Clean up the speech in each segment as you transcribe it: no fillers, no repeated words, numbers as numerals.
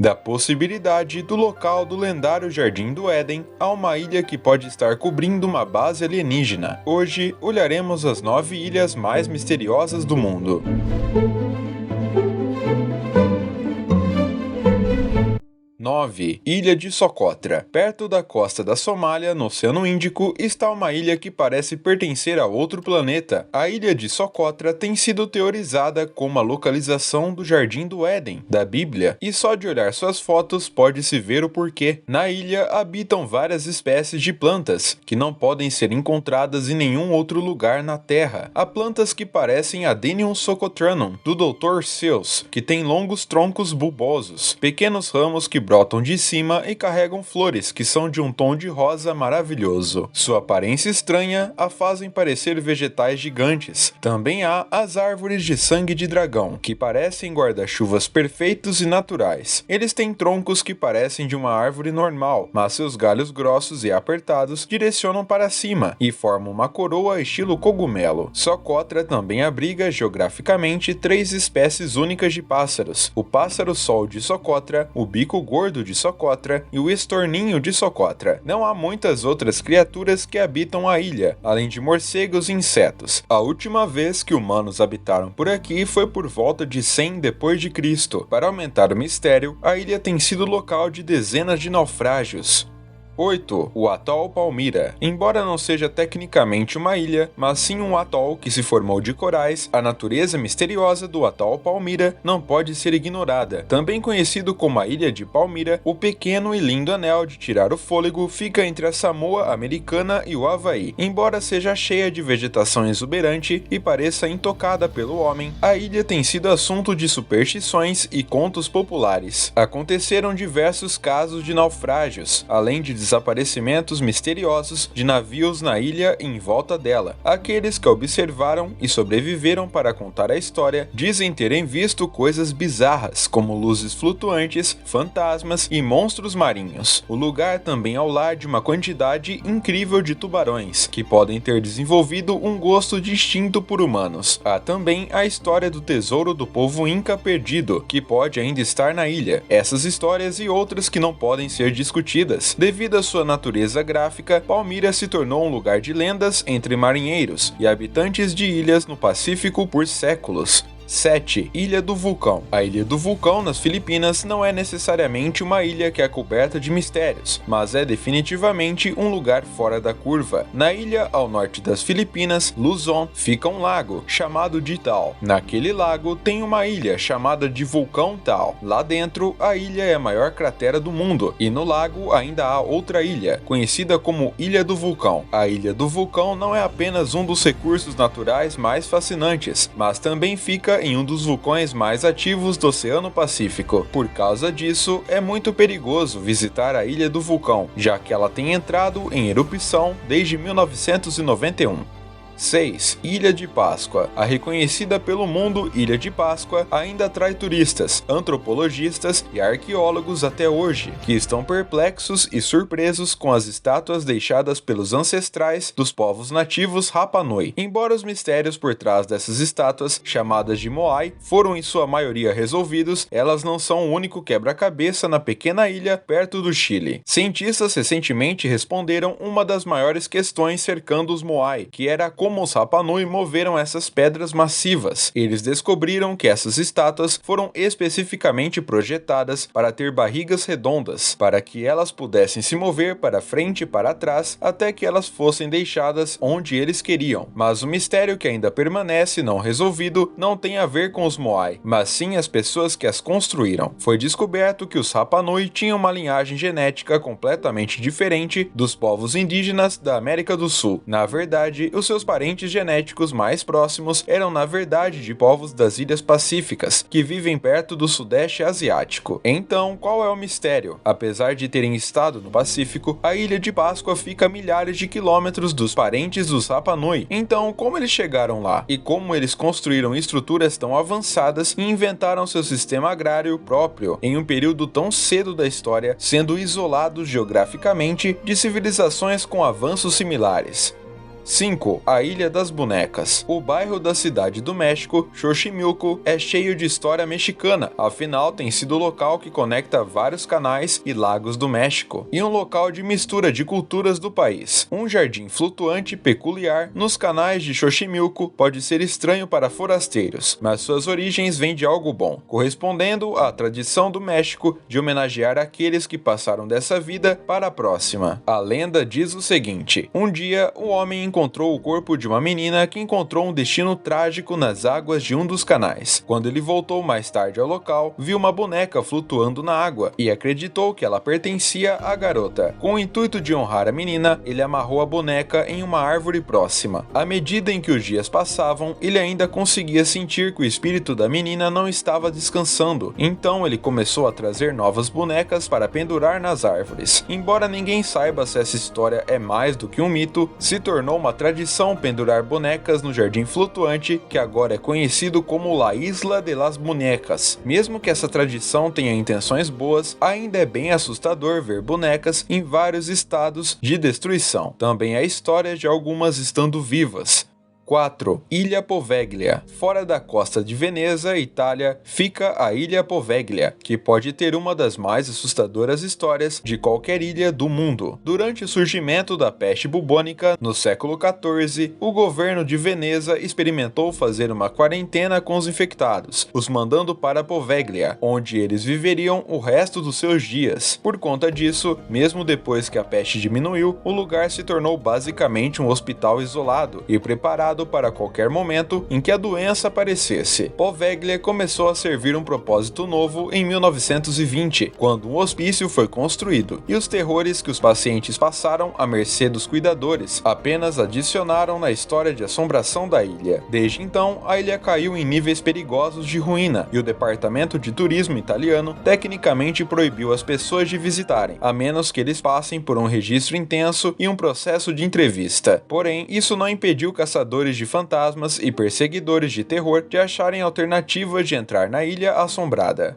Da possibilidade do local do lendário Jardim do Éden a uma ilha que pode estar cobrindo uma base alienígena. Hoje olharemos as 9 ilhas mais misteriosas do mundo. 9. Ilha de Socotra. Perto da costa da Somália, no Oceano Índico, está uma ilha que parece pertencer a outro planeta. A ilha de Socotra tem sido teorizada como a localização do Jardim do Éden, da Bíblia, e só de olhar suas fotos pode-se ver o porquê. Na ilha habitam várias espécies de plantas, que não podem ser encontradas em nenhum outro lugar na Terra. Há plantas que parecem Adenium socotranum, do Dr. Seuss, que tem longos troncos bulbosos, pequenos ramos que brotam de cima e carregam flores que são de um tom de rosa maravilhoso. Sua aparência estranha a fazem parecer vegetais gigantes. Também há as árvores de sangue de dragão, que parecem guarda-chuvas perfeitos e naturais. Eles têm troncos que parecem de uma árvore normal, mas seus galhos grossos e apertados direcionam para cima e formam uma coroa estilo cogumelo. Socotra também abriga geograficamente 3 espécies únicas de pássaros: o pássaro-sol de Socotra, o bico gordo de Socotra e o estorninho de Socotra. Não há muitas outras criaturas que habitam a ilha, além de morcegos e insetos. A última vez que humanos habitaram por aqui foi por volta de 100 d.C. Para aumentar o mistério, a ilha tem sido local de dezenas de naufrágios. 8. O Atol Palmyra. Embora não seja tecnicamente uma ilha, mas sim um atol que se formou de corais, a natureza misteriosa do Atol Palmyra não pode ser ignorada. Também conhecido como a Ilha de Palmyra, o pequeno e lindo anel de tirar o fôlego fica entre a Samoa Americana e o Havaí. Embora seja cheia de vegetação exuberante e pareça intocada pelo homem, a ilha tem sido assunto de superstições e contos populares. Aconteceram diversos casos de naufrágios, além de desaparecimentos misteriosos de navios na ilha e em volta dela. Aqueles que observaram e sobreviveram para contar a história dizem terem visto coisas bizarras, como luzes flutuantes, fantasmas e monstros marinhos. O lugar também é o lar de uma quantidade incrível de tubarões, que podem ter desenvolvido um gosto distinto por humanos. Há também a história do tesouro do povo Inca perdido, que pode ainda estar na ilha. Essas histórias e outras que não podem ser discutidas, devido à sua natureza gráfica, Palmyra se tornou um lugar de lendas entre marinheiros e habitantes de ilhas no Pacífico por séculos. 7. Ilha do Vulcão. A Ilha do Vulcão, nas Filipinas, não é necessariamente uma ilha que é coberta de mistérios, mas é definitivamente um lugar fora da curva. Na ilha ao norte das Filipinas, Luzon, fica um lago, chamado de Taal. Naquele lago tem uma ilha chamada de Vulcão Taal. Lá dentro, a ilha é a maior cratera do mundo, e no lago ainda há outra ilha, conhecida como Ilha do Vulcão. A Ilha do Vulcão não é apenas um dos recursos naturais mais fascinantes, mas também fica em um dos vulcões mais ativos do Oceano Pacífico. Por causa disso, é muito perigoso visitar a Ilha do Vulcão, já que ela tem entrado em erupção desde 1991. 6. Ilha de Páscoa. A reconhecida pelo mundo Ilha de Páscoa ainda atrai turistas, antropologistas e arqueólogos até hoje, que estão perplexos e surpresos com as estátuas deixadas pelos ancestrais dos povos nativos Rapa Nui. Embora os mistérios por trás dessas estátuas, chamadas de Moai, foram em sua maioria resolvidos, elas não são o único quebra-cabeça na pequena ilha perto do Chile. Cientistas recentemente responderam uma das maiores questões cercando os Moai, que era como os Rapa Nui moveram essas pedras massivas. Eles descobriram que essas estátuas foram especificamente projetadas para ter barrigas redondas, para que elas pudessem se mover para frente e para trás até que elas fossem deixadas onde eles queriam. Mas o mistério que ainda permanece não resolvido não tem a ver com os Moai, mas sim as pessoas que as construíram. Foi descoberto que os Rapa Nui tinham uma linhagem genética completamente diferente dos povos indígenas da América do Sul. Na verdade, os seus parentes genéticos mais próximos eram na verdade de povos das Ilhas Pacíficas, que vivem perto do Sudeste Asiático. Então, qual é o mistério? Apesar de terem estado no Pacífico, a Ilha de Páscoa fica a milhares de quilômetros dos parentes dos Rapa Nui. Então, como eles chegaram lá? E como eles construíram estruturas tão avançadas e inventaram seu sistema agrário próprio em um período tão cedo da história, sendo isolados geograficamente de civilizações com avanços similares? 5. A Ilha das Bonecas. O bairro da cidade do México, Xochimilco, é cheio de história mexicana, afinal tem sido o local que conecta vários canais e lagos do México, e um local de mistura de culturas do país. Um jardim flutuante peculiar nos canais de Xochimilco pode ser estranho para forasteiros, mas suas origens vêm de algo bom, correspondendo à tradição do México de homenagear aqueles que passaram dessa vida para a próxima. A lenda diz o seguinte: um dia, um homem encontrou o corpo de uma menina que encontrou um destino trágico nas águas de um dos canais. Quando ele voltou mais tarde ao local, viu uma boneca flutuando na água e acreditou que ela pertencia à garota. Com o intuito de honrar a menina, ele amarrou a boneca em uma árvore próxima. À medida em que os dias passavam, ele ainda conseguia sentir que o espírito da menina não estava descansando. Então ele começou a trazer novas bonecas para pendurar nas árvores. Embora ninguém saiba se essa história é mais do que um mito, se tornou uma tradição pendurar bonecas no jardim flutuante, que agora é conhecido como La Isla de las Bonecas. Mesmo que essa tradição tenha intenções boas, ainda é bem assustador ver bonecas em vários estados de destruição. Também há histórias de algumas estando vivas. 4. Ilha Poveglia. Fora da costa de Veneza, Itália, fica a Ilha Poveglia, que pode ter uma das mais assustadoras histórias de qualquer ilha do mundo. Durante o surgimento da peste bubônica, no século XIV, o governo de Veneza experimentou fazer uma quarentena com os infectados, os mandando para Poveglia, onde eles viveriam o resto dos seus dias. Por conta disso, mesmo depois que a peste diminuiu, o lugar se tornou basicamente um hospital isolado e preparado para qualquer momento em que a doença aparecesse. Poveglia começou a servir um propósito novo em 1920, quando um hospício foi construído, e os terrores que os pacientes passaram à mercê dos cuidadores apenas adicionaram na história de assombração da ilha. Desde então, a ilha caiu em níveis perigosos de ruína, e o departamento de turismo italiano tecnicamente proibiu as pessoas de visitarem, a menos que eles passem por um registro intenso e um processo de entrevista. Porém, isso não impediu caçadores de fantasmas e perseguidores de terror de acharem alternativas de entrar na ilha assombrada.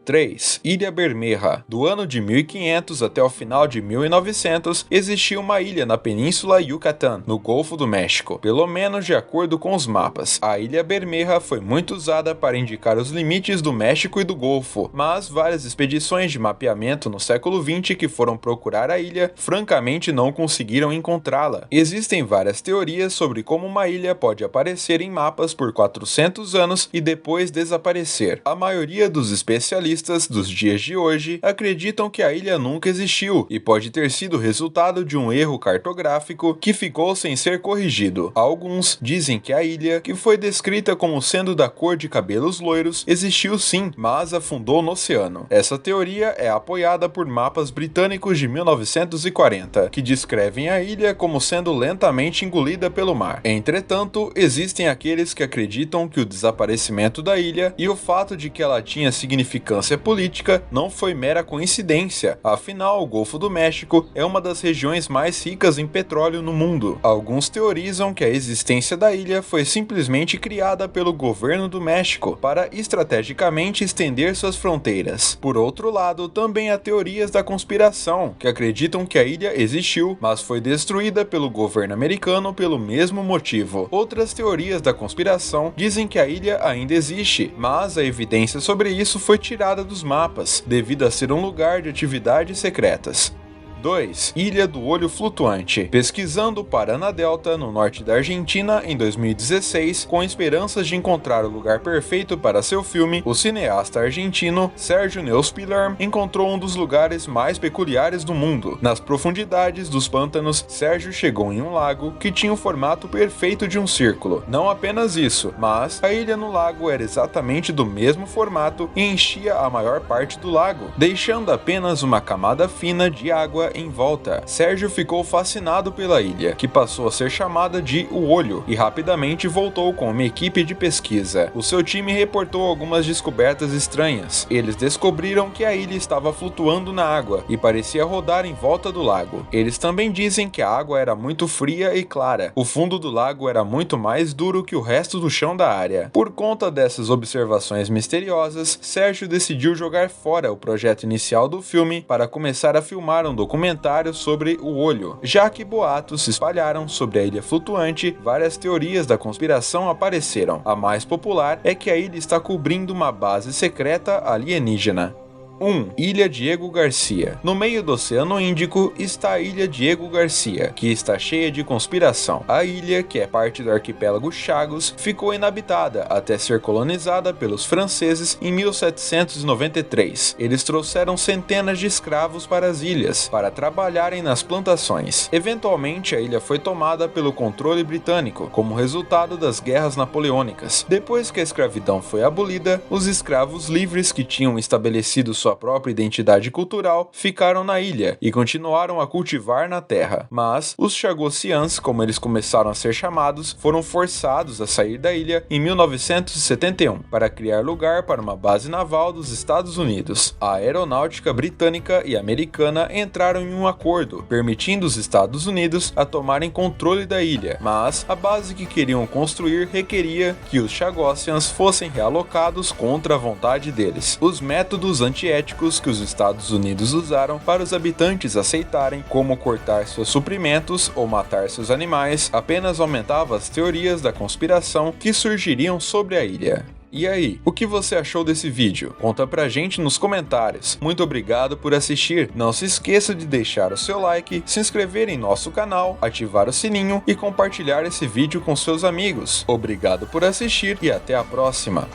3. Ilha Bermeja. Do ano de 1500 até o final de 1900, existia uma ilha na Península Yucatán, no Golfo do México, pelo menos de acordo com os mapas. A Ilha Bermeja foi muito usada para indicar os limites do México e do Golfo, mas várias expedições de mapeamento no século XX que foram procurar a ilha, francamente não conseguiram encontrá-la. Existem várias teorias sobre como uma ilha pode aparecer em mapas por 400 anos e depois desaparecer. A maioria dos especialistas dos dias de hoje acreditam que a ilha nunca existiu e pode ter sido resultado de um erro cartográfico que ficou sem ser corrigido. Alguns dizem que a ilha, que foi descrita como sendo da cor de cabelos loiros, existiu sim, mas afundou no oceano. Essa teoria é apoiada por mapas britânicos de 1940, que descrevem a ilha como sendo lentamente engolida pelo mar. Entretanto, existem aqueles que acreditam que o desaparecimento da ilha e o fato de que ela tinha significância política não foi mera coincidência, afinal o Golfo do México é uma das regiões mais ricas em petróleo no mundo. Alguns teorizam que a existência da ilha foi simplesmente criada pelo governo do México para estrategicamente estender suas fronteiras. Por outro lado, também há teorias da conspiração, que acreditam que a ilha existiu, mas foi destruída pelo governo americano pelo mesmo motivo. Outras teorias da conspiração dizem que a ilha ainda existe, mas a evidência sobre isso foi tirada dos mapas, devido a ser um lugar de atividades secretas. 2. Ilha do Olho Flutuante. Pesquisando para Anadelta, no norte da Argentina, em 2016, com esperanças de encontrar o lugar perfeito para seu filme, o cineasta argentino Sergio Neuspiller encontrou um dos lugares mais peculiares do mundo. Nas profundidades dos pântanos, Sérgio chegou em um lago que tinha o formato perfeito de um círculo. Não apenas isso, mas a ilha no lago era exatamente do mesmo formato e enchia a maior parte do lago, deixando apenas uma camada fina de água em volta. Sérgio ficou fascinado pela ilha, que passou a ser chamada de O Olho, e rapidamente voltou com uma equipe de pesquisa. O seu time reportou algumas descobertas estranhas. Eles descobriram que a ilha estava flutuando na água e parecia rodar em volta do lago. Eles também dizem que a água era muito fria e clara. O fundo do lago era muito mais duro que o resto do chão da área. Por conta dessas observações misteriosas, Sérgio decidiu jogar fora o projeto inicial do filme para começar a filmar um documentário comentário sobre o olho. Já que boatos se espalharam sobre a ilha flutuante, várias teorias da conspiração apareceram. A mais popular é que a ilha está cobrindo uma base secreta alienígena. 1. Ilha Diego Garcia. No meio do Oceano Índico está a Ilha Diego Garcia, que está cheia de conspiração. A ilha, que é parte do arquipélago Chagos, ficou inabitada até ser colonizada pelos franceses em 1793. Eles trouxeram centenas de escravos para as ilhas, para trabalharem nas plantações. Eventualmente, a ilha foi tomada pelo controle britânico, como resultado das guerras napoleônicas. Depois que a escravidão foi abolida, os escravos livres que tinham estabelecido sua própria identidade cultural ficaram na ilha e continuaram a cultivar na terra. Mas os Chagossians, como eles começaram a ser chamados, foram forçados a sair da ilha em 1971 para criar lugar para uma base naval dos Estados Unidos. A aeronáutica britânica e americana entraram em um acordo, permitindo os Estados Unidos a tomarem controle da ilha, mas a base que queriam construir requeria que os Chagossians fossem realocados contra a vontade deles. Os métodos antiéticos que os Estados Unidos usaram para os habitantes aceitarem, como cortar seus suprimentos ou matar seus animais, apenas aumentava as teorias da conspiração que surgiriam sobre a ilha. E aí, o que você achou desse vídeo? Conta pra gente nos comentários. Muito obrigado por assistir. Não se esqueça de deixar o seu like, se inscrever em nosso canal, ativar o sininho e compartilhar esse vídeo com seus amigos. Obrigado por assistir e até a próxima.